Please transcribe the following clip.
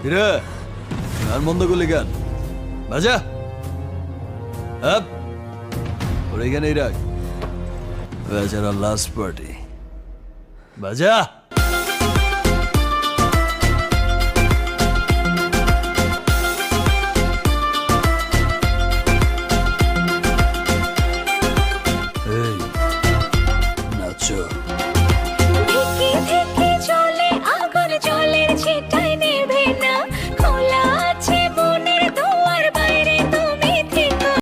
কিরে গান বন্ধ করলি কেন? বাজা আপ ওর এখানেই রাখ, বেচারা লাস্ট পার্টি। বাজা।